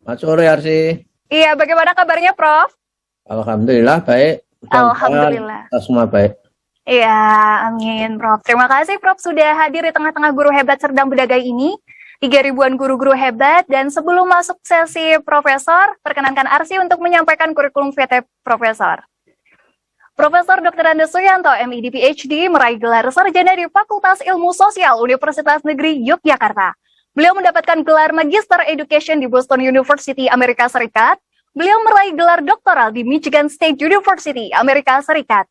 Selamat sore Arsi. Iya, bagaimana kabarnya, Prof? Alhamdulillah baik. Mudah-mudahan Alhamdulillah. kita semua baik. Iya, amin, Prof. Terima kasih, Prof, sudah hadir di tengah-tengah guru hebat Serdang Bedagai ini. 3.000-an guru-guru hebat. Dan sebelum masuk sesi Profesor, perkenankan Arsi untuk menyampaikan kurikulum VT Profesor. Profesor Dr. Andes Suyanto, MID PhD, meraih gelar sarjana di Fakultas Ilmu Sosial Universitas Negeri Yogyakarta. Beliau mendapatkan gelar Magister Education di Boston University, Amerika Serikat. Beliau meraih gelar doktoral di Michigan State University, Amerika Serikat.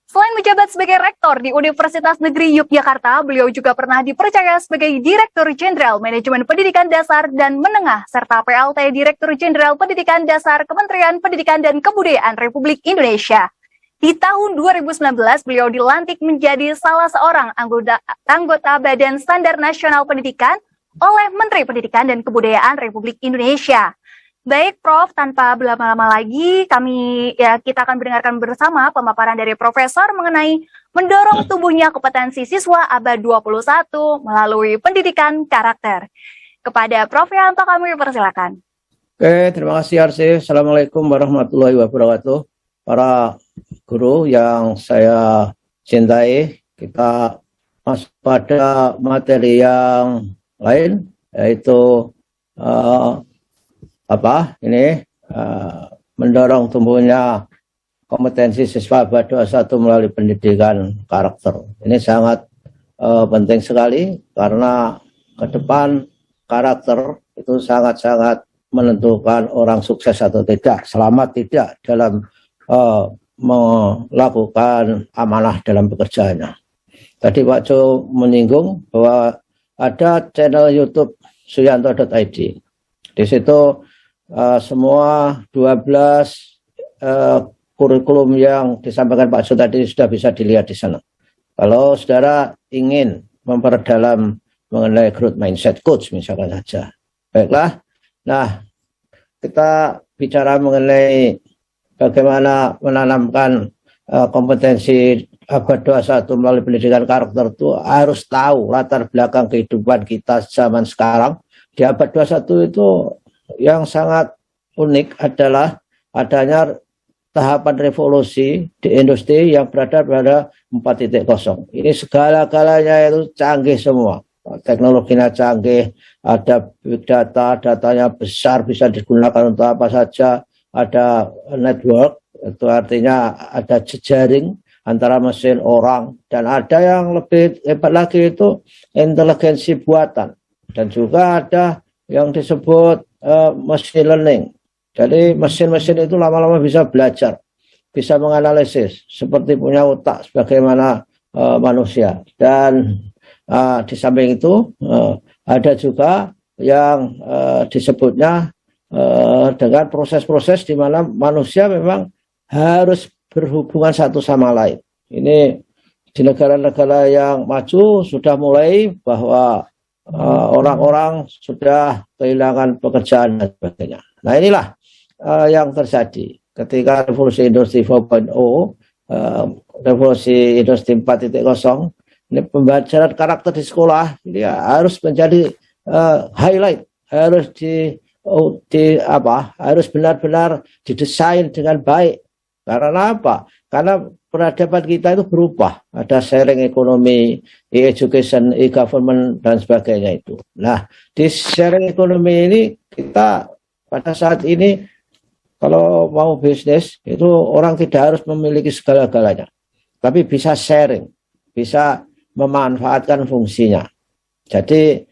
Selain menjabat sebagai rektor di Universitas Negeri Yogyakarta, beliau juga pernah dipercaya sebagai Direktur Jenderal Manajemen Pendidikan Dasar dan Menengah, serta PLT Direktur Jenderal Pendidikan Dasar Kementerian Pendidikan dan Kebudayaan Republik Indonesia. Di tahun 2019, beliau dilantik menjadi salah seorang anggota Badan Standar Nasional Pendidikan oleh Menteri Pendidikan dan Kebudayaan Republik Indonesia. Baik, Prof, tanpa berlama-lama lagi, kita akan mendengarkan bersama pemaparan dari Profesor mengenai mendorong tumbuhnya kompetensi siswa abad 21 melalui pendidikan karakter. Kepada Prof Yanto kami persilakan. Oke, terima kasih Arsi. Assalamualaikum warahmatullahi wabarakatuh. Para guru yang saya cintai, kita masuk pada materi yang lain, yaitu mendorong tumbuhnya kompetensi siswa abad 21 melalui pendidikan karakter. Ini sangat penting sekali karena ke depan karakter itu sangat-sangat menentukan orang sukses atau tidak, selamat tidak dalam melakukan amanah dalam pekerjaannya. Tadi Pak Jo menyinggung bahwa ada channel YouTube suyanto.id. Di situ semua 12 kurikulum yang disampaikan Pak Jo tadi sudah bisa dilihat di sana. Kalau saudara ingin memperdalam mengenai growth mindset coach misalkan saja. Baiklah. Nah, kita bicara mengenai bagaimana menanamkan kompetensi abad 21 melalui pendidikan karakter itu harus tahu latar belakang kehidupan kita zaman sekarang. Di abad 21 itu yang sangat unik adalah adanya tahapan revolusi di industri yang berada pada 4.0. Ini segala-galanya itu canggih semua. Teknologinya canggih, ada big data, datanya besar, bisa digunakan untuk apa saja. Ada network, itu artinya ada jejaring antara mesin orang, dan ada yang lebih hebat lagi itu inteligensi buatan, dan juga ada yang disebut machine learning. Jadi mesin-mesin itu lama-lama bisa belajar, bisa menganalisis seperti punya otak sebagaimana manusia. Dan di samping itu ada juga yang disebutnya dengan proses-proses di mana manusia memang harus berhubungan satu sama lain. Ini di negara-negara yang maju sudah mulai bahwa orang-orang sudah kehilangan pekerjaan dan sebagainya. Nah, inilah yang terjadi ketika revolusi industri 4.0, revolusi industri 4.0. Ini pembelajaran karakter di sekolah ini harus menjadi highlight, harus harus benar-benar didesain dengan baik. Karena apa? Karena peradaban kita itu berubah. Ada sharing ekonomi, e-education, e-government, dan sebagainya itu. Nah, di sharing ekonomi ini kita pada saat ini kalau mau bisnis itu orang tidak harus memiliki segala-galanya. Tapi bisa sharing, bisa memanfaatkan fungsinya. Jadi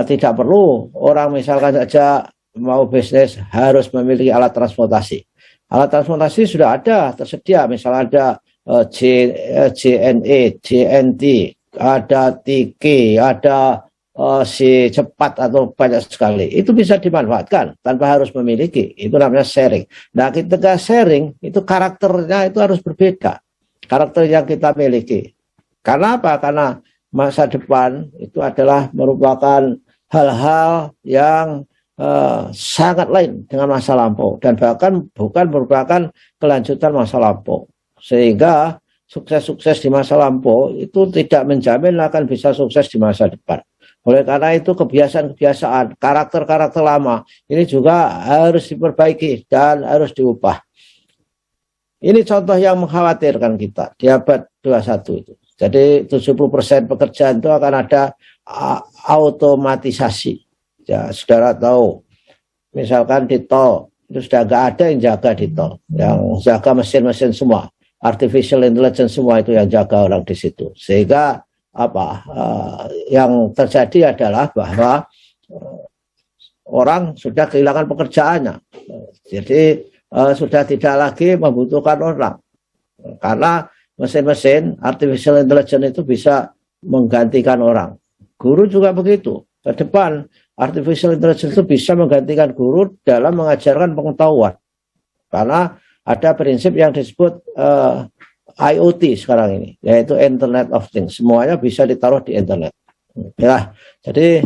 tidak perlu orang misalkan saja mau bisnis harus memiliki alat transportasi. Alat transportasi sudah ada, tersedia. Misalnya ada JNE, JNT, ada Tiki, ada si cepat atau banyak sekali. Itu bisa dimanfaatkan tanpa harus memiliki. Itu namanya sharing. Nah, ketika sharing, itu karakternya itu harus berbeda. Karakter yang kita miliki. Karena apa? Karena masa depan itu adalah merupakan hal-hal yang sangat lain dengan masa lampau, dan bahkan bukan merupakan kelanjutan masa lampau, sehingga sukses-sukses di masa lampau itu tidak menjamin akan bisa sukses di masa depan. Oleh karena itu kebiasaan-kebiasaan, karakter-karakter lama ini juga harus diperbaiki dan harus diubah. Ini contoh yang mengkhawatirkan kita di abad 21 itu. Jadi 70% pekerjaan itu akan ada automatisasi. Ya, saudara tahu, misalkan di tol, itu sudah nggak ada yang jaga di tol. Yang jaga mesin-mesin semua. Artificial intelligence semua itu yang jaga orang di situ. Sehingga yang terjadi adalah bahwa orang sudah kehilangan pekerjaannya. Jadi sudah tidak lagi membutuhkan orang. Karena mesin-mesin artificial intelligence itu bisa menggantikan orang. Guru juga begitu. Ke depan artificial intelligence itu bisa menggantikan guru dalam mengajarkan pengetahuan. Karena ada prinsip yang disebut IoT sekarang ini, yaitu Internet of Things. Semuanya bisa ditaruh di internet. Ya, jadi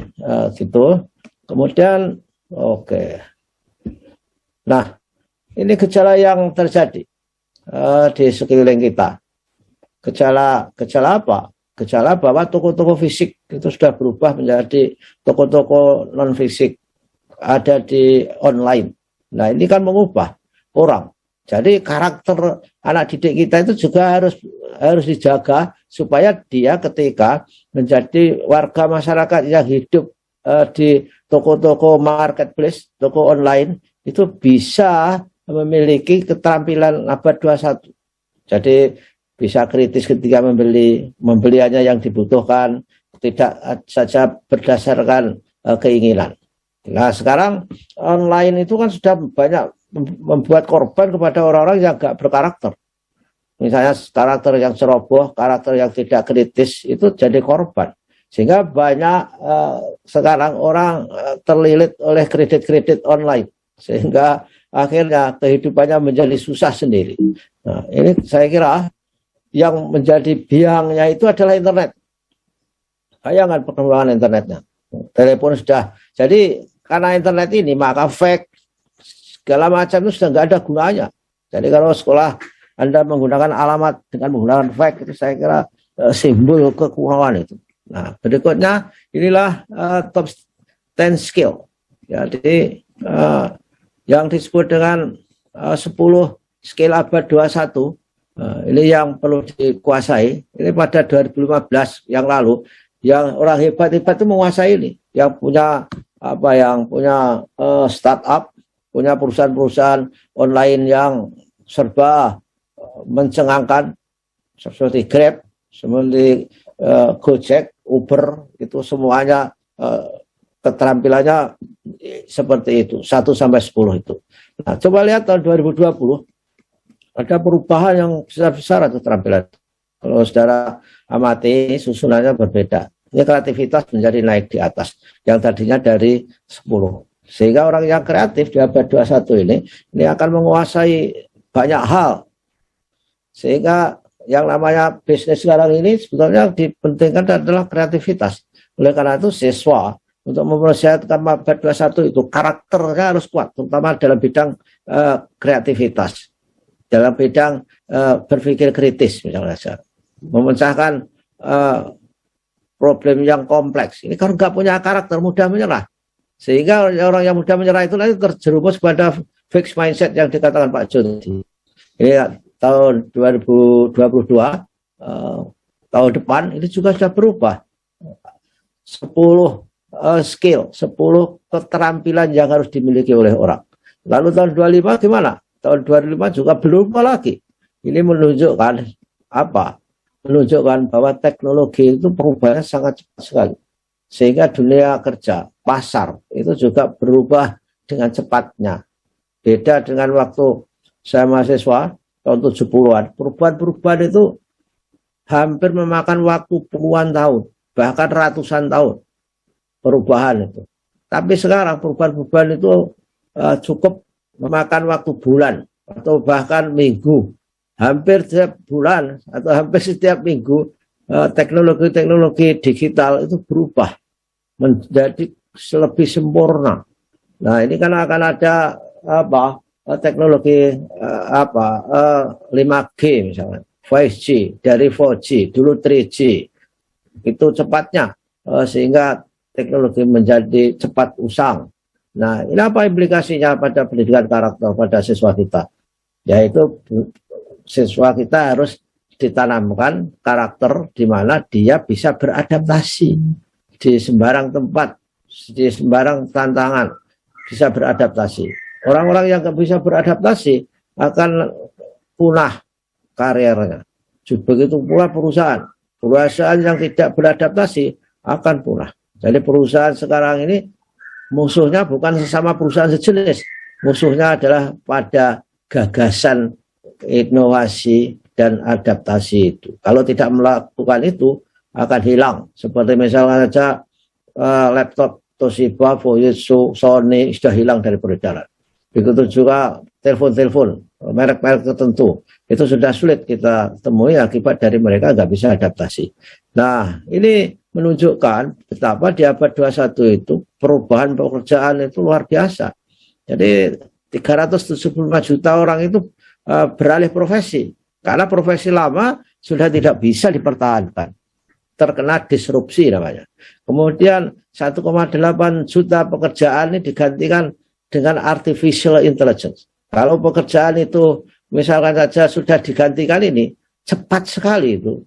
gitu. Kemudian, oke. Nah, ini gejala yang terjadi di sekeliling kita. Gejala apa? Gejala bahwa toko-toko fisik itu sudah berubah menjadi toko-toko non fisik, ada di online. Nah, ini kan mengubah orang. Jadi karakter anak didik kita itu juga harus dijaga supaya dia ketika menjadi warga masyarakat yang hidup di toko-toko marketplace, toko online, itu bisa memiliki keterampilan abad 21. Jadi bisa kritis ketika membeliannya yang dibutuhkan, tidak saja berdasarkan keinginan. Nah, sekarang online itu kan sudah banyak membuat korban kepada orang-orang yang gak berkarakter. Misalnya karakter yang ceroboh, karakter yang tidak kritis, itu jadi korban. Sehingga banyak sekarang orang terlilit oleh kredit-kredit online. Sehingga akhirnya kehidupannya menjadi susah sendiri. Nah, ini saya kira yang menjadi biangnya itu adalah internet. Bayangkan perkembangan internetnya. Telepon sudah. Jadi karena internet ini maka fake segala macam itu sudah nggak ada gunanya. Jadi kalau sekolah Anda menggunakan alamat dengan menggunakan fake, itu saya kira simbol kekurangan itu. Nah, berikutnya inilah top 10 skill. Jadi yang disebut dengan 10 skill abad 21, ini yang perlu dikuasai. Ini pada 2015 yang lalu, yang orang hebat-hebat itu menguasai ini, yang punya startup, punya perusahaan-perusahaan online yang serba mencengangkan, seperti Grab, seperti Gojek, Uber, itu semuanya keterampilannya seperti itu, 1 sampai 10 itu. Nah, coba lihat tahun 2020 ada perubahan yang besar-besar keterampilan. Kalau saudara amati, susunannya berbeda. Ini kreativitas menjadi naik di atas, yang tadinya dari 10. Sehingga orang yang kreatif di abad 21 ini akan menguasai banyak hal. Sehingga yang namanya bisnis sekarang ini sebetulnya dipentingkan adalah kreativitas. Oleh karena itu siswa untuk mempersiapkan abad 21 itu karakternya harus kuat, terutama dalam bidang kreativitas, dalam bidang berpikir kritis misalnya, memecahkan problem yang kompleks. Ini kalau nggak punya karakter mudah menyerah. Sehingga orang yang mudah menyerah itu nanti terjerumus pada fixed mindset yang dikatakan Pak Jody. Ini tahun 2022, tahun depan ini juga sudah berubah. 10 skill, 10 keterampilan yang harus dimiliki oleh orang. Lalu tahun 25 gimana? Tahun 25 juga berubah lagi. Ini menunjukkan apa? Menunjukkan bahwa teknologi itu perubahannya sangat cepat sekali. Sehingga dunia kerja, pasar itu juga berubah dengan cepatnya. Beda dengan waktu saya mahasiswa tahun 70-an. Perubahan-perubahan itu hampir memakan waktu puluhan tahun, bahkan ratusan tahun perubahan itu. Tapi sekarang perubahan-perubahan itu cukup memakan waktu bulan atau bahkan minggu. Hampir setiap bulan atau hampir setiap minggu teknologi-teknologi digital itu berubah menjadi lebih sempurna. Nah, ini kan akan ada teknologi 5G misalnya, 5G dari 4G, dulu 3G. Itu cepatnya sehingga teknologi menjadi cepat usang. Nah, ini apa implikasinya pada pendidikan karakter pada siswa kita? Yaitu siswa kita harus ditanamkan karakter di mana dia bisa beradaptasi di sembarang tempat, di sembarang tantangan, bisa beradaptasi. Orang-orang yang nggak bisa beradaptasi akan punah karirnya. Begitu pula perusahaan. Perusahaan yang tidak beradaptasi akan punah. Jadi perusahaan sekarang ini musuhnya bukan sesama perusahaan sejenis. Musuhnya adalah pada gagasan, inovasi, dan adaptasi itu. Kalau tidak melakukan itu akan hilang. Seperti misalnya saja laptop Toshiba, Fujitsu, Sony sudah hilang dari peredaran. Begitu juga telepon-telepon merek-merek tertentu itu sudah sulit kita temui akibat dari mereka nggak bisa adaptasi. Nah, ini menunjukkan betapa di abad 21 itu perubahan pekerjaan itu luar biasa. Jadi 375 juta orang itu beralih profesi karena profesi lama sudah tidak bisa dipertahankan, terkena disrupsi namanya. Kemudian 1,8 juta pekerjaan ini digantikan dengan artificial intelligence. Kalau pekerjaan itu misalkan saja sudah digantikan ini, cepat sekali itu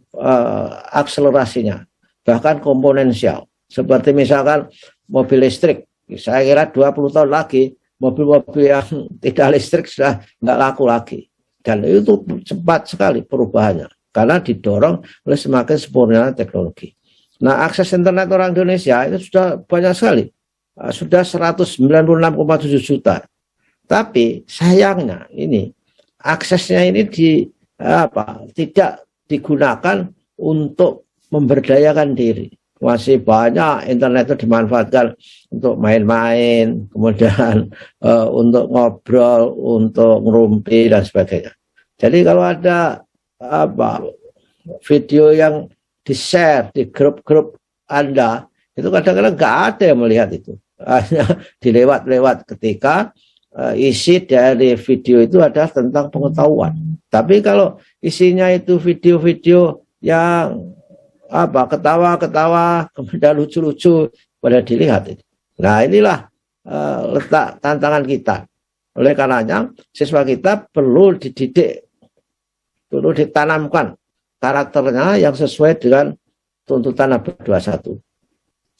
akselerasinya, bahkan komponensial. Seperti misalkan mobil listrik, saya kira 20 tahun lagi mobil-mobil yang tidak listrik sudah nggak laku lagi. Dan itu cepat sekali perubahannya, karena didorong oleh semakin sempurnanya teknologi. Nah, akses internet orang Indonesia itu sudah banyak sekali. Sudah 196,7 juta. Tapi sayangnya ini aksesnya ini tidak digunakan untuk memberdayakan diri. Masih banyak internet itu dimanfaatkan untuk main-main, kemudian untuk ngobrol, untuk ngerumpi dan sebagainya. Jadi kalau ada video yang di-share di grup-grup Anda, itu kadang-kadang nggak ada yang melihat itu. Hanya dilewat-lewat ketika isi dari video itu adalah tentang pengetahuan. Tapi kalau isinya itu video-video yang ketawa-ketawa, kemudian lucu-lucu pada dilihat itu. Nah, inilah letak tantangan kita. Oleh karenanya siswa kita perlu dididik, perlu ditanamkan karakternya yang sesuai dengan tuntutan abad 21.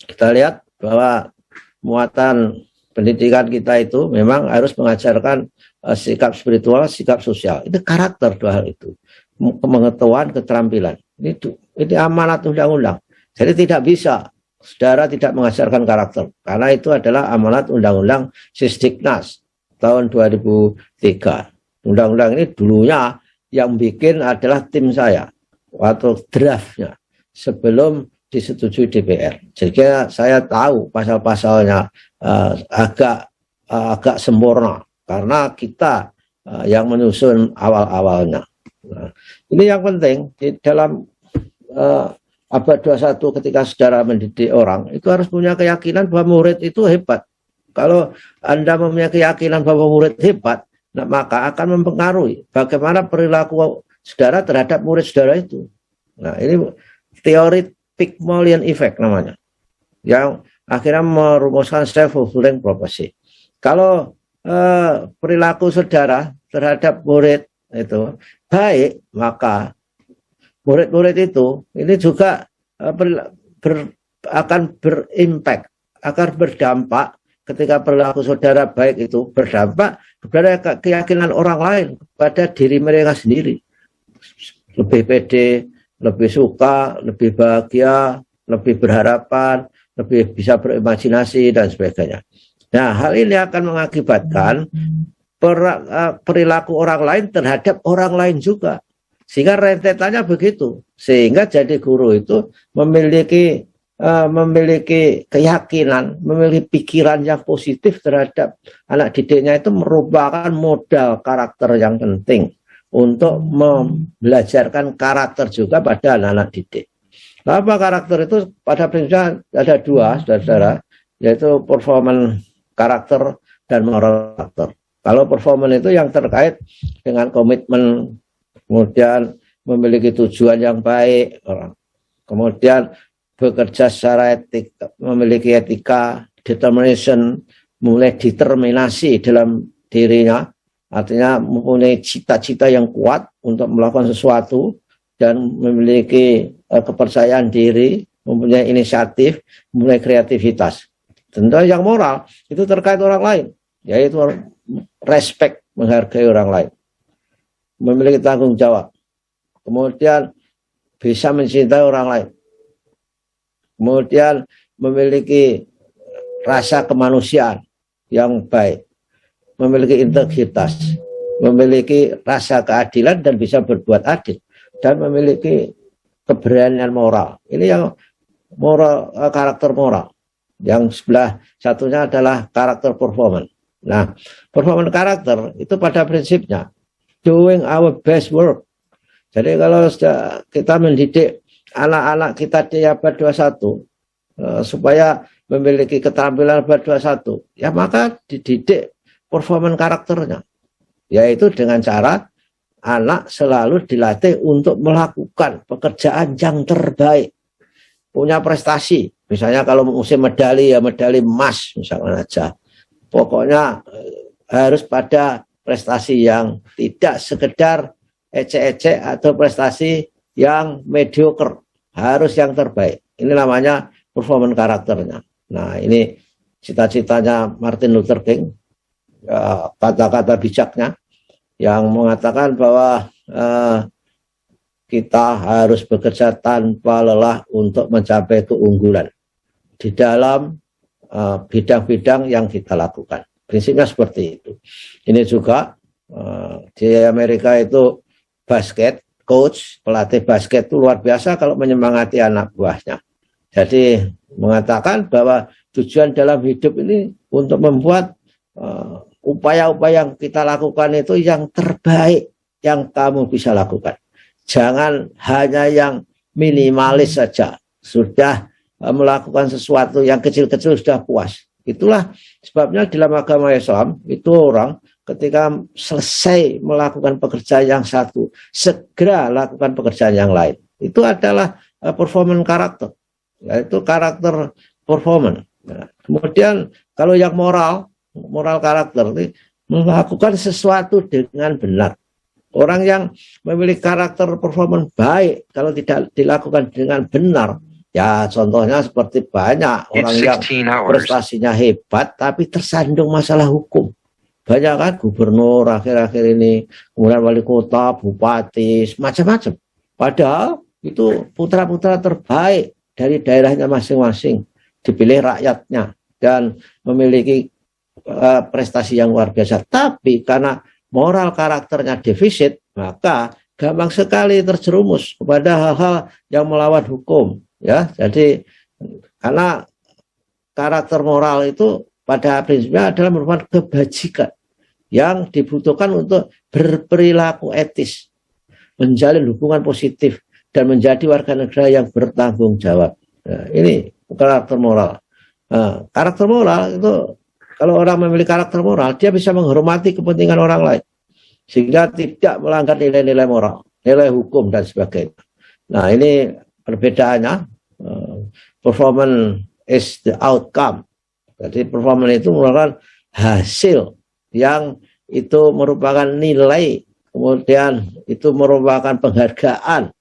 Kita lihat bahwa muatan pendidikan kita itu memang harus mengajarkan sikap spiritual, sikap sosial. Itu karakter dua hal itu. Pengetahuan, keterampilan. Ini amanat undang-undang. Jadi tidak bisa saudara tidak mengajarkan karakter. Karena itu adalah amanat undang-undang Sisdiknas tahun 2003. Undang-undang ini dulunya yang bikin adalah tim saya atau draftnya sebelum disetujui DPR. Jadi saya tahu pasal-pasalnya agak sempurna karena kita yang menyusun awal-awalnya. Nah, ini yang penting di dalam abad 21 ketika saudara mendidik orang itu harus punya keyakinan bahwa murid itu hebat. Kalau Anda mempunyai keyakinan bahwa murid hebat, nah, maka akan mempengaruhi bagaimana perilaku saudara terhadap murid saudara itu. Nah, ini teori Pygmalion Effect namanya, yang akhirnya merumuskan self-fulfilling prophecy. Kalau perilaku saudara terhadap murid itu baik, maka murid-murid itu ini juga akan berimpact, akan berdampak ketika perilaku saudara baik itu berdampak kepada keyakinan orang lain pada diri mereka sendiri. Lebih pede, lebih suka, lebih bahagia, lebih berharapan, lebih bisa berimajinasi dan sebagainya. Nah, hal ini akan mengakibatkan perilaku orang lain terhadap orang lain juga. Sehingga rentetannya begitu. Sehingga jadi guru itu memiliki keyakinan, memiliki pikiran yang positif terhadap anak didiknya, itu merupakan modal karakter yang penting untuk membelajarkan karakter juga pada anak-anak didik. Apa karakter itu? Pada prinsipnya ada dua, saudara-saudara, yaitu performance karakter dan moral karakter. Kalau performance itu yang terkait dengan komitmen, kemudian memiliki tujuan yang baik, kemudian bekerja secara etik, memiliki etika, determination, mulai determinasi dalam dirinya, artinya mempunyai cita-cita yang kuat untuk melakukan sesuatu dan memiliki kepercayaan diri, mempunyai inisiatif, mempunyai kreativitas. Tentu yang moral itu terkait orang lain, yaitu respect, menghargai orang lain, memiliki tanggung jawab, kemudian bisa mencintai orang lain, kemudian memiliki rasa kemanusiaan yang baik, memiliki integritas, memiliki rasa keadilan dan bisa berbuat adil, dan memiliki keberanian moral. Ini yang moral, karakter moral. Yang sebelah satunya adalah karakter performance. Nah, performance karakter itu pada prinsipnya doing our best work. Jadi kalau kita mendidik anak-anak kita di abad 21 supaya memiliki keterampilan abad 21, ya maka dididik performance karakternya, yaitu dengan cara anak selalu dilatih untuk melakukan pekerjaan yang terbaik, punya prestasi. Misalnya kalau musim medali, ya medali emas misalnya aja. Pokoknya harus pada prestasi yang tidak sekedar ecek-ecek atau prestasi yang mediocre, harus yang terbaik. Ini namanya performance karakternya. Nah, ini cita-citanya Martin Luther King, kata-kata bijaknya yang mengatakan bahwa kita harus bekerja tanpa lelah untuk mencapai keunggulan di dalam bidang-bidang yang kita lakukan. Prinsipnya seperti itu. Ini juga di Amerika itu basket, coach, pelatih basket itu luar biasa kalau menyemangati anak buahnya. Jadi mengatakan bahwa tujuan dalam hidup ini untuk membuat upaya-upaya yang kita lakukan itu yang terbaik yang kamu bisa lakukan. Jangan hanya yang minimalis saja. Sudah melakukan sesuatu yang kecil-kecil sudah puas. Itulah sebabnya dalam agama Islam itu orang ketika selesai melakukan pekerjaan yang satu, segera lakukan pekerjaan yang lain. Itu adalah performance karakter, yaitu karakter performance. Nah, kemudian kalau yang moral karakter ini melakukan sesuatu dengan benar. Orang yang memiliki karakter performance baik kalau tidak dilakukan dengan benar, ya contohnya seperti banyak orang yang prestasinya hebat tapi tersandung masalah hukum. Banyak kan gubernur akhir-akhir ini, kemudian wali kota, bupati, macam-macam. Padahal itu putra-putra terbaik dari daerahnya masing-masing, dipilih rakyatnya dan memiliki prestasi yang luar biasa. Tapi karena moral karakternya defisit, maka gampang sekali terjerumus kepada hal-hal yang melawan hukum. Ya, jadi karena karakter moral itu pada prinsipnya adalah merupakan kebajikan yang dibutuhkan untuk berperilaku etis, menjalin hubungan positif, dan menjadi warga negara yang bertanggung jawab. Nah, ini karakter moral. Nah, karakter moral itu kalau orang memiliki karakter moral, dia bisa menghormati kepentingan orang lain, sehingga tidak melanggar nilai-nilai moral, nilai hukum, dan sebagainya. Nah, ini perbedaannya. Performance is the outcome. Jadi performance itu merupakan hasil yang itu merupakan nilai, kemudian itu merupakan penghargaan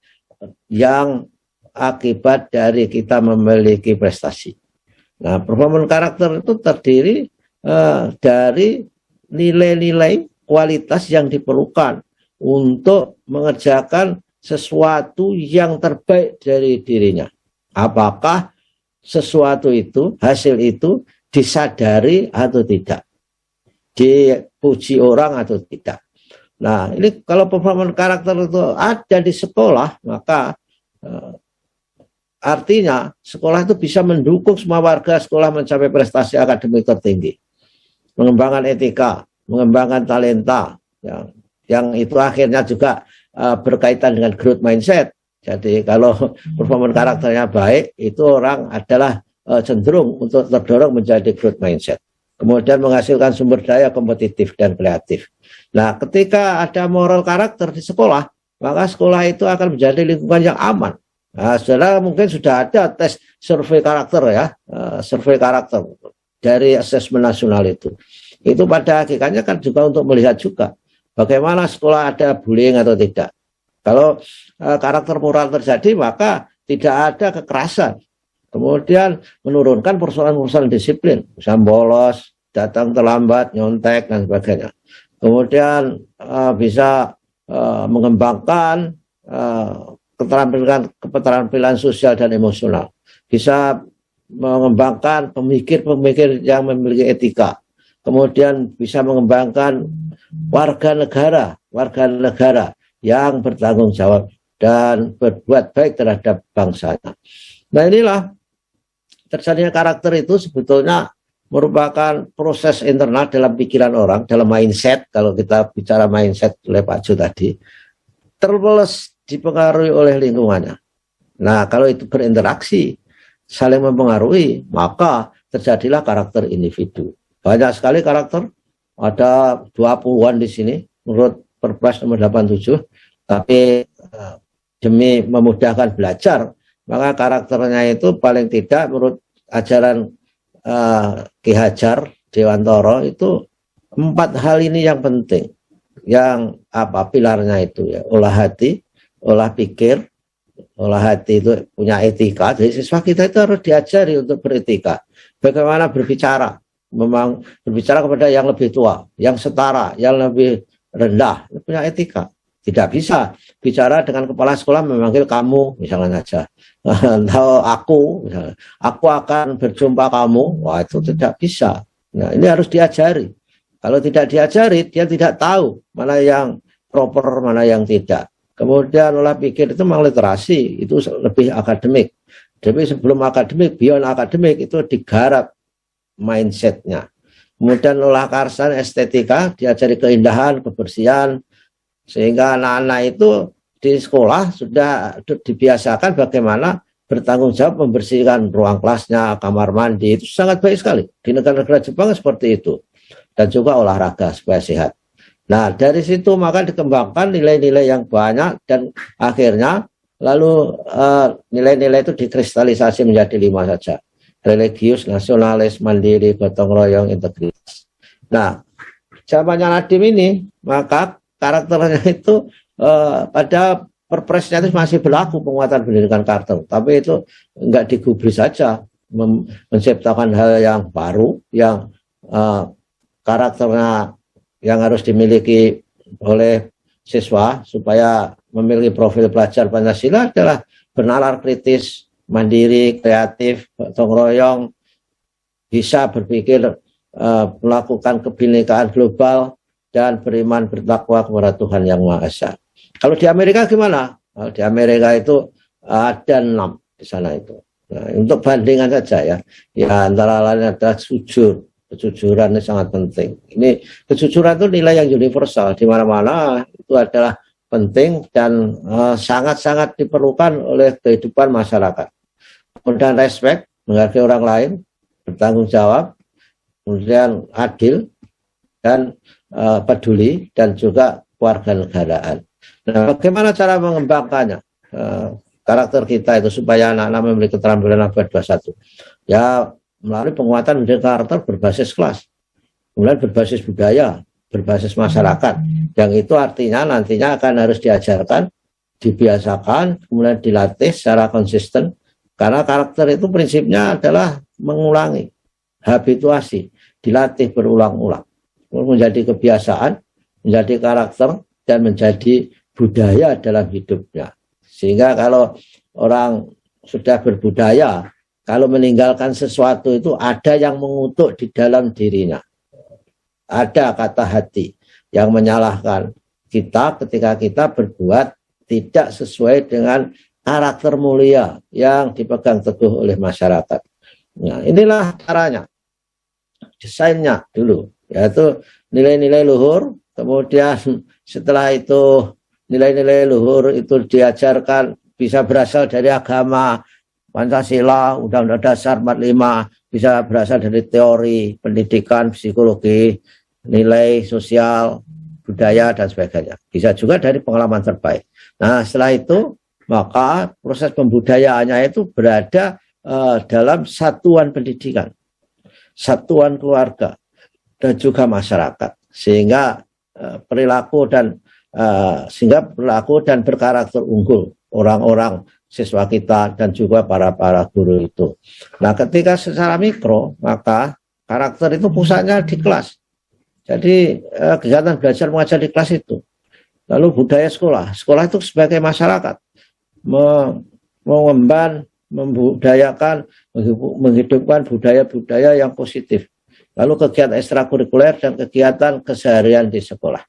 yang akibat dari kita memiliki prestasi. Nah, performance karakter itu terdiri dari nilai-nilai kualitas yang diperlukan untuk mengerjakan sesuatu yang terbaik dari dirinya. Apakah sesuatu itu, hasil itu disadari atau tidak, dipuji orang atau tidak. Nah, ini kalau performance karakter itu ada di sekolah, maka artinya sekolah itu bisa mendukung semua warga sekolah mencapai prestasi akademik tertinggi, mengembangkan etika, mengembangkan talenta, yang itu akhirnya juga berkaitan dengan growth mindset. Jadi kalau performance karakternya baik, itu orang adalah cenderung untuk terdorong menjadi growth mindset. Kemudian menghasilkan sumber daya kompetitif dan kreatif. Nah, ketika ada moral karakter di sekolah, maka sekolah itu akan menjadi lingkungan yang aman, Nah, saudara mungkin sudah ada tes survei karakter ya, survei karakter dari asesmen nasional itu. Itu pada hakikatnya kan juga untuk melihat juga bagaimana sekolah ada bullying atau tidak. Kalau karakter moral terjadi, maka tidak ada kekerasan. Kemudian menurunkan persoalan-persoalan disiplin, misalnya bolos, datang terlambat, nyontek dan sebagainya. Kemudian bisa mengembangkan keterampilan sosial dan emosional, bisa mengembangkan pemikir-pemikir yang memiliki etika, kemudian bisa mengembangkan warga negara yang bertanggung jawab dan berbuat baik terhadap bangsanya. Nah, inilah terjadinya karakter itu sebetulnya merupakan proses internal dalam pikiran orang, dalam mindset. Kalau kita bicara mindset oleh Pak Jo tadi, terus dipengaruhi oleh lingkungannya. Nah, kalau itu berinteraksi, saling mempengaruhi, maka terjadilah karakter individu. Banyak sekali karakter, ada 20-an di sini, menurut Perpres nomor 87, tapi demi memudahkan belajar, maka karakternya itu paling tidak menurut ajaran Ki Hajar Dewantara itu 4 hal ini yang penting. Yang apa pilarnya itu ya, olah hati, olah pikir, olah hati itu punya etika. Jadi siswa kita itu harus diajari untuk beretika. Bagaimana berbicara, memang berbicara kepada yang lebih tua, yang setara, yang lebih rendah, punya etika. Tidak bisa bicara dengan kepala sekolah memanggil kamu, misalnya saja. Atau aku, misalnya, aku akan berjumpa kamu. Wah, itu tidak bisa. Nah, ini harus diajari. Kalau tidak diajari, dia tidak tahu mana yang proper, mana yang tidak. Kemudian olah pikir itu memang literasi, itu lebih akademik. Tapi sebelum akademik, beyond akademik itu digarap mindsetnya. Kemudian olah karsa, estetika, diajari keindahan, kebersihan, sehingga anak-anak itu di sekolah sudah dibiasakan bagaimana bertanggung jawab membersihkan ruang kelasnya, kamar mandi, itu sangat baik sekali. Di negara-negara Jepang seperti itu. Dan juga olahraga supaya sehat. Nah, dari situ maka dikembangkan nilai-nilai yang banyak dan akhirnya lalu nilai-nilai itu dikristalisasi menjadi 5 saja. Religius, nasionalis, mandiri, gotong royong, integritas. Nah, zamannya Nadiem ini, maka karakternya itu pada Perpresnya itu masih berlaku penguatan pendidikan karakter. Tapi itu enggak digubris saja, menciptakan hal yang baru, yang karakternya yang harus dimiliki oleh siswa supaya memiliki profil pelajar Pancasila adalah bernalar kritis, mandiri, kreatif, gotong royong, bisa berpikir, melakukan kebinekaan global, dan beriman bertakwa kepada Tuhan Yang Maha Esa. Kalau di Amerika gimana? Di Amerika itu ada 6 di sana itu. Nah, untuk bandingan saja ya antara lain ada jujur. Kejujuran ini sangat penting. Ini kejujuran itu nilai yang universal di mana-mana itu adalah penting dan sangat-sangat diperlukan oleh kehidupan masyarakat. Kemudian respect, menghargai orang lain, bertanggung jawab, kemudian adil dan peduli dan juga kewarganegaraan. Nah, bagaimana cara mengembangkannya karakter kita itu supaya anak-anak memiliki keterampilan abad 21? Ya, melalui penguatan pendidikan karakter berbasis kelas, kemudian berbasis budaya, berbasis masyarakat, yang itu artinya nantinya akan harus diajarkan, dibiasakan, kemudian dilatih secara konsisten, karena karakter itu prinsipnya adalah mengulangi, habituasi, dilatih berulang-ulang, menjadi kebiasaan, menjadi karakter, dan menjadi budaya dalam hidupnya. Sehingga kalau orang sudah berbudaya, kalau meninggalkan sesuatu itu ada yang mengutuk di dalam dirinya. Ada kata hati yang menyalahkan kita ketika kita berbuat tidak sesuai dengan karakter mulia yang dipegang teguh oleh masyarakat. Nah, inilah caranya. Desainnya dulu, yaitu nilai-nilai luhur, kemudian setelah itu nilai-nilai luhur itu diajarkan bisa berasal dari agama, Pancasila, Undang-Undang Dasar 45, bisa berasal dari teori, pendidikan, psikologi, nilai sosial, budaya, dan sebagainya. Bisa juga dari pengalaman terbaik. Nah, setelah itu maka proses pembudayaannya itu berada dalam satuan pendidikan, satuan keluarga, dan juga masyarakat, sehingga perilaku dan berkarakter unggul orang-orang siswa kita dan juga para guru itu. Nah, ketika secara mikro, maka karakter itu pusatnya di kelas. Jadi kegiatan belajar mengajar di kelas itu. Lalu budaya sekolah itu sebagai masyarakat mengemban, membudayakan, menghidupkan budaya-budaya yang positif. Lalu kegiatan ekstrakurikuler dan kegiatan keseharian di sekolah.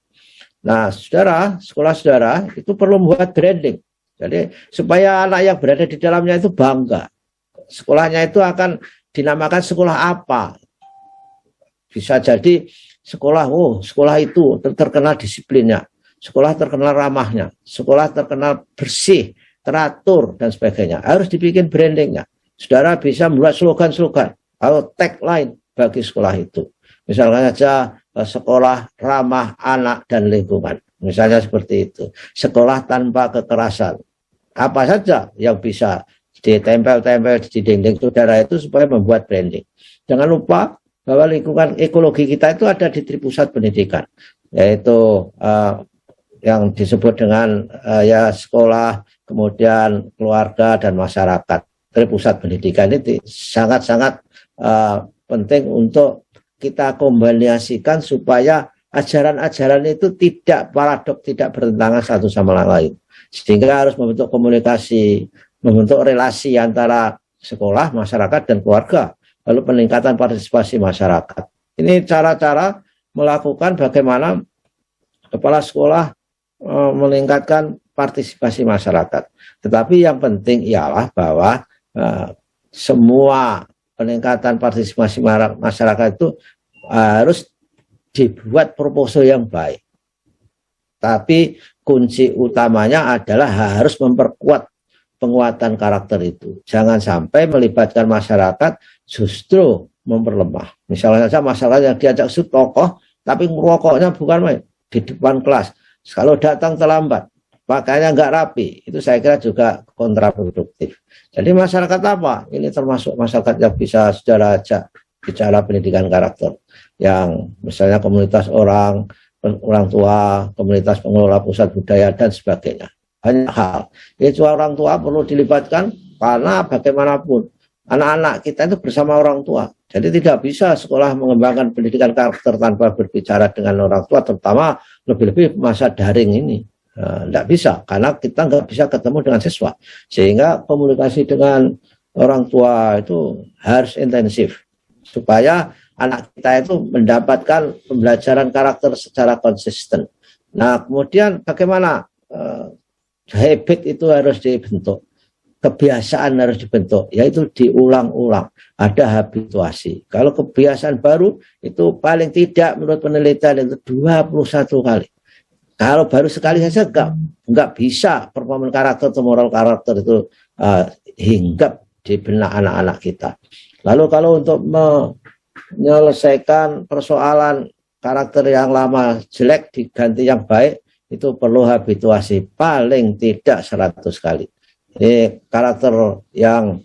Nah, sekolah saudara itu perlu membuat branding. Jadi supaya anak yang berada di dalamnya itu bangga. Sekolahnya itu akan dinamakan sekolah apa? Bisa jadi sekolah itu terkenal disiplinnya, sekolah terkenal ramahnya, sekolah terkenal bersih, teratur, dan sebagainya. Harus dibikin brandingnya. Saudara bisa membuat slogan-slogan atau tagline bagi sekolah itu. Misalnya saja sekolah ramah anak dan lingkungan. Misalnya seperti itu. Sekolah tanpa kekerasan. Apa saja yang bisa ditempel-tempel di dinding saudara itu supaya membuat branding. Jangan lupa bahwa lingkungan ekologi kita itu ada di Tripusat Pendidikan. Yaitu yang disebut dengan sekolah, kemudian keluarga dan masyarakat. Tripusat Pendidikan ini sangat-sangat penting untuk kita kombinasikan supaya ajaran-ajaran itu tidak paradok, tidak bertentangan satu sama lain. Sehingga harus membentuk komunikasi, membentuk relasi antara sekolah, masyarakat, dan keluarga. Lalu peningkatan partisipasi masyarakat. Ini cara-cara melakukan bagaimana kepala sekolah meningkatkan partisipasi masyarakat. Tetapi yang penting ialah bahwa semua peningkatan partisipasi masyarakat itu harus dibuat proposal yang baik. Tapi kunci utamanya adalah harus memperkuat penguatan karakter itu. Jangan sampai melibatkan masyarakat justru memperlemah. Misalnya saja masyarakat yang diajak tokoh, tapi merokoknya bukan main di depan kelas. Kalau datang terlambat, pakainya nggak rapi, itu saya kira juga kontraproduktif. Jadi masyarakat apa? Ini termasuk masyarakat yang bisa saudara ajak bicara pendidikan karakter. Yang misalnya komunitas orang tua, komunitas pengelola pusat budaya, dan sebagainya. Banyak hal. Itu orang tua perlu dilibatkan karena bagaimanapun anak-anak kita itu bersama orang tua. Jadi tidak bisa sekolah mengembangkan pendidikan karakter tanpa berbicara dengan orang tua, terutama lebih-lebih masa daring ini. Tidak bisa, karena kita nggak bisa ketemu dengan siswa. Sehingga komunikasi dengan orang tua itu harus intensif. Supaya anak kita itu mendapatkan pembelajaran karakter secara konsisten. Nah, kemudian bagaimana habit itu harus dibentuk, kebiasaan harus dibentuk, yaitu diulang-ulang, ada habituasi. Kalau kebiasaan baru itu paling tidak menurut penelitian itu 21 kali. Kalau baru sekali saja nggak bisa performa karakter atau moral karakter itu hinggap di benak anak-anak kita. Lalu kalau untuk menyelesaikan persoalan karakter yang lama jelek diganti yang baik, itu perlu habituasi paling tidak 100 kali. Ini karakter yang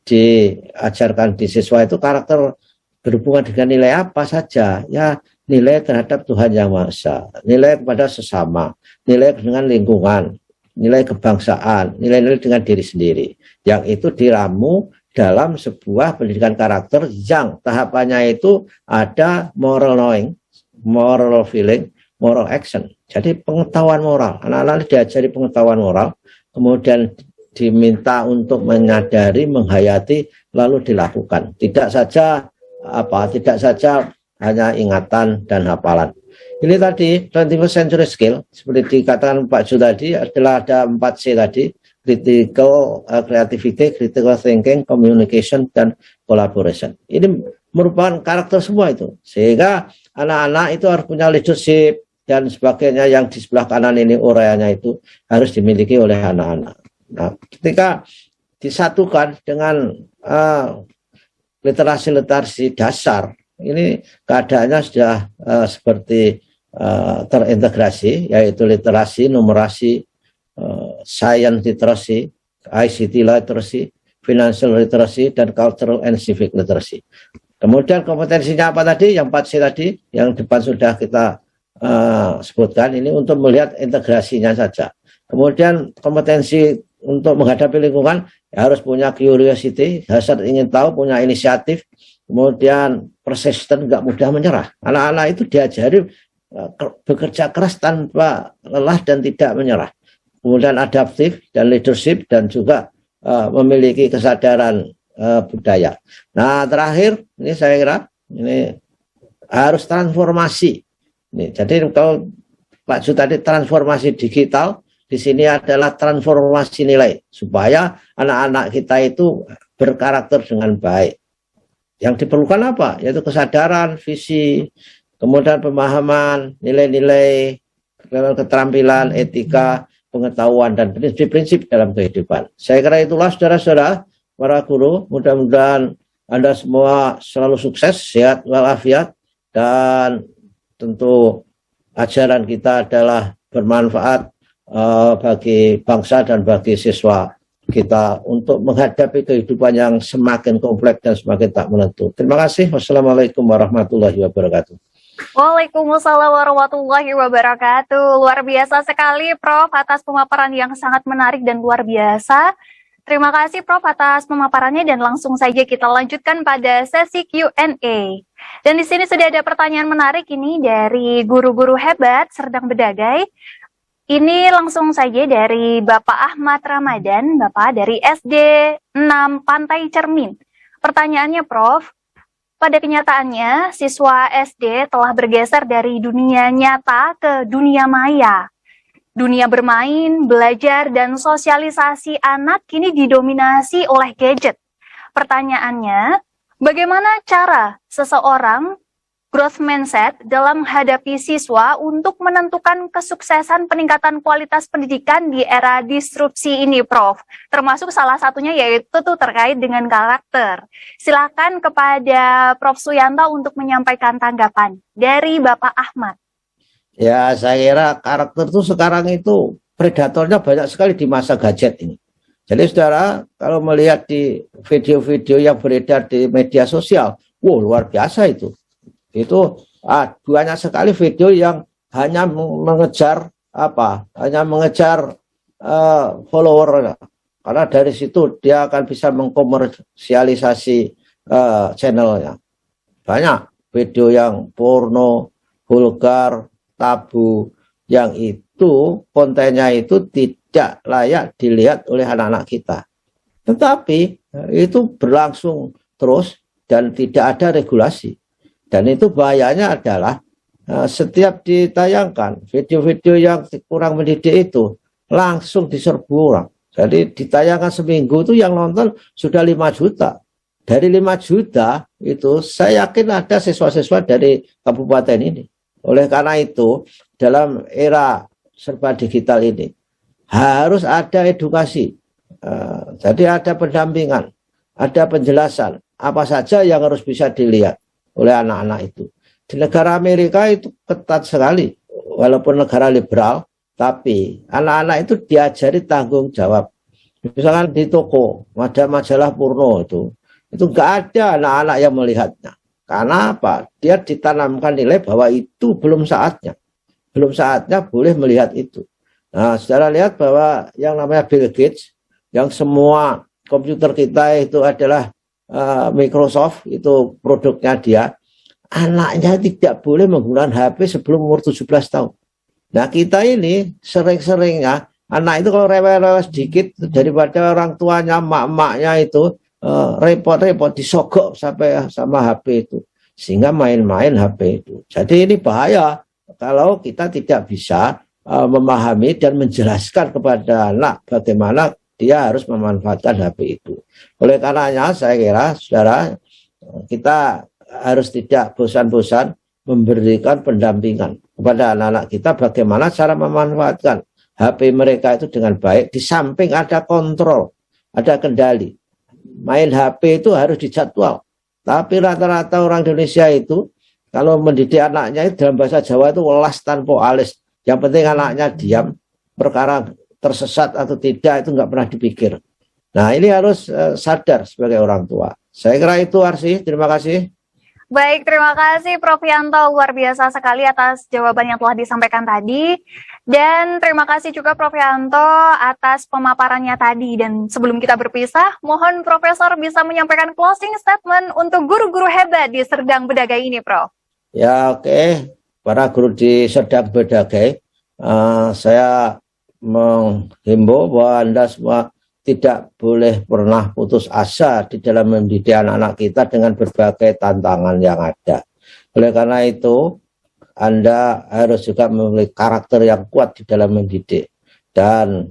diajarkan di siswa itu karakter berhubungan dengan nilai apa saja. Ya, nilai terhadap Tuhan Yang Maha Esa, nilai kepada sesama, nilai dengan lingkungan, nilai kebangsaan, nilai-nilai dengan diri sendiri. Yang itu diramu dalam sebuah pendidikan karakter yang tahapannya itu ada moral knowing, moral feeling, moral action. Jadi pengetahuan moral, anak-anak diajari pengetahuan moral, kemudian diminta untuk menyadari, menghayati, lalu dilakukan. Tidak saja hanya ingatan dan hafalan. Ini tadi 21st century skill, seperti dikatakan Pak Ju tadi, adalah ada 4C tadi, critical creativity, critical thinking, communication, dan collaboration. Ini merupakan karakter semua itu. Sehingga anak-anak itu harus punya leadership dan sebagainya, yang di sebelah kanan ini uraiannya itu harus dimiliki oleh anak-anak. Nah, ketika disatukan dengan literasi-literasi dasar, ini keadaannya sudah seperti terintegrasi, yaitu literasi, numerasi, science literacy, ICT literacy, financial literacy, dan cultural and civic literacy. Kemudian kompetensinya apa tadi? Yang 4C tadi, yang depan sudah kita sebutkan, ini untuk melihat integrasinya saja. Kemudian kompetensi untuk menghadapi lingkungan, ya harus punya curiosity, hasrat ingin tahu, punya inisiatif, kemudian persisten, nggak mudah menyerah. Anak-anak itu diajari bekerja keras tanpa lelah dan tidak menyerah. Kemudian adaptif dan leadership, dan juga memiliki kesadaran budaya. Nah, terakhir ini saya kira ini harus transformasi. Ini, jadi kalau Pak Ju tadi transformasi digital, di sini adalah transformasi nilai supaya anak-anak kita itu berkarakter dengan baik. Yang diperlukan apa? Yaitu kesadaran, visi, kemudian pemahaman, nilai-nilai, keterampilan, etika, pengetahuan, dan prinsip-prinsip dalam kehidupan. Saya kira itulah saudara-saudara, para guru, mudah-mudahan Anda semua selalu sukses, sehat walafiat, dan tentu ajaran kita adalah bermanfaat bagi bangsa dan bagi siswa kita untuk menghadapi kehidupan yang semakin kompleks dan semakin tak menentu. Terima kasih. Wassalamualaikum warahmatullahi wabarakatuh. Waalaikumsalam warahmatullahi wabarakatuh. Luar biasa sekali Prof atas pemaparan yang sangat menarik dan luar biasa. Terima kasih Prof atas pemaparannya, dan langsung saja kita lanjutkan pada sesi Q&A. Dan di sini sudah ada pertanyaan menarik ini dari guru-guru hebat Serdang Bedagai. Ini langsung saja dari Bapak Ahmad Ramadan, Bapak dari SD 6 Pantai Cermin. Pertanyaannya Prof, pada kenyataannya siswa SD telah bergeser dari dunia nyata ke dunia maya. Dunia bermain, belajar, dan sosialisasi anak kini didominasi oleh gadget. Pertanyaannya, bagaimana cara seseorang growth mindset dalam menghadapi siswa untuk menentukan kesuksesan peningkatan kualitas pendidikan di era disrupsi ini, Prof? Termasuk salah satunya yaitu terkait dengan karakter. Silakan kepada Prof Suyanto untuk menyampaikan tanggapan dari Bapak Ahmad. Ya, saya kira karakter itu sekarang itu predatornya banyak sekali di masa gadget ini. Jadi saudara, kalau melihat di video-video yang beredar di media sosial, wow, luar biasa itu. Itu banyak sekali video yang hanya mengejar hanya mengejar follower, karena dari situ dia akan bisa mengkomersialisasi channelnya. Banyak video yang porno, vulgar, tabu, yang itu kontennya itu tidak layak dilihat oleh anak-anak kita. Tetapi itu berlangsung terus dan tidak ada regulasi. Dan itu bahayanya adalah setiap ditayangkan video-video yang kurang mendidik itu langsung diserbu orang. Jadi ditayangkan seminggu itu yang nonton sudah 5 juta. Dari 5 juta itu saya yakin ada siswa-siswa dari kabupaten ini. Oleh karena itu dalam era serba digital ini harus ada edukasi. Jadi ada pendampingan, ada penjelasan apa saja yang harus bisa dilihat oleh anak-anak itu. Di negara Amerika itu ketat sekali, walaupun negara liberal, tapi anak-anak itu diajari tanggung jawab. Misalkan di toko ada majalah porno itu nggak ada anak-anak yang melihatnya. Karena apa? Dia ditanamkan nilai bahwa itu belum saatnya boleh melihat itu. Nah, saudara lihat bahwa yang namanya Bill Gates, yang semua komputer kita itu adalah Microsoft, itu produknya dia, anaknya tidak boleh menggunakan HP sebelum umur 17 tahun. Nah, kita ini sering-seringnya anak itu kalau rewel-rewel sedikit daripada orang tuanya, mak-maknya itu repot-repot disogok sampai sama HP itu, sehingga main-main HP itu. Jadi ini bahaya kalau kita tidak bisa memahami dan menjelaskan kepada anak bagaimana dia harus memanfaatkan HP itu. Oleh karenanya saya kira saudara, kita harus tidak bosan-bosan memberikan pendampingan kepada anak-anak kita bagaimana cara memanfaatkan HP mereka itu dengan baik, di samping ada kontrol, ada kendali. Main HP itu harus dijadwal. Tapi rata-rata orang Indonesia itu kalau mendidik anaknya itu dalam bahasa Jawa itu welas tanpa alis. Yang penting anaknya diam, perkara tersesat atau tidak itu nggak pernah dipikir. Nah, ini harus sadar sebagai orang tua. Saya kira itu, Arsy. Terima kasih. Baik, terima kasih Prof. Yanto, luar biasa sekali atas jawaban yang telah disampaikan tadi. Dan terima kasih juga Prof. Yanto atas pemaparannya tadi. Dan sebelum kita berpisah, mohon Profesor bisa menyampaikan closing statement untuk guru-guru hebat di Serdang Bedagai ini, Prof. Ya, oke. Para guru di Serdang Bedagai, saya menghimbau bahwa Anda semua tidak boleh pernah putus asa di dalam mendidik anak-anak kita dengan berbagai tantangan yang ada. Oleh karena itu, Anda harus juga memiliki karakter yang kuat di dalam mendidik. Dan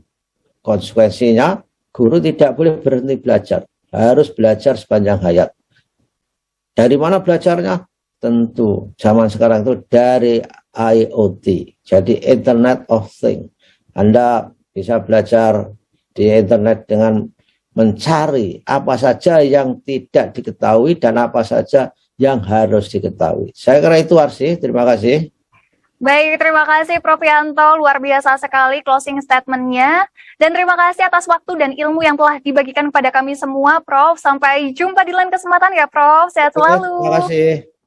konsekuensinya, guru tidak boleh berhenti belajar. Harus belajar sepanjang hayat. Dari mana belajarnya? Tentu, zaman sekarang itu dari IoT. Jadi Internet of Things. Anda bisa belajar di internet dengan mencari apa saja yang tidak diketahui dan apa saja yang harus diketahui. Saya kira itu, Arsy. Terima kasih. Baik, terima kasih Prof. Yanto, luar biasa sekali closing statement-nya. Dan terima kasih atas waktu dan ilmu yang telah dibagikan kepada kami semua, Prof. Sampai jumpa di lain kesempatan ya, Prof. Sehat selalu. Terima kasih.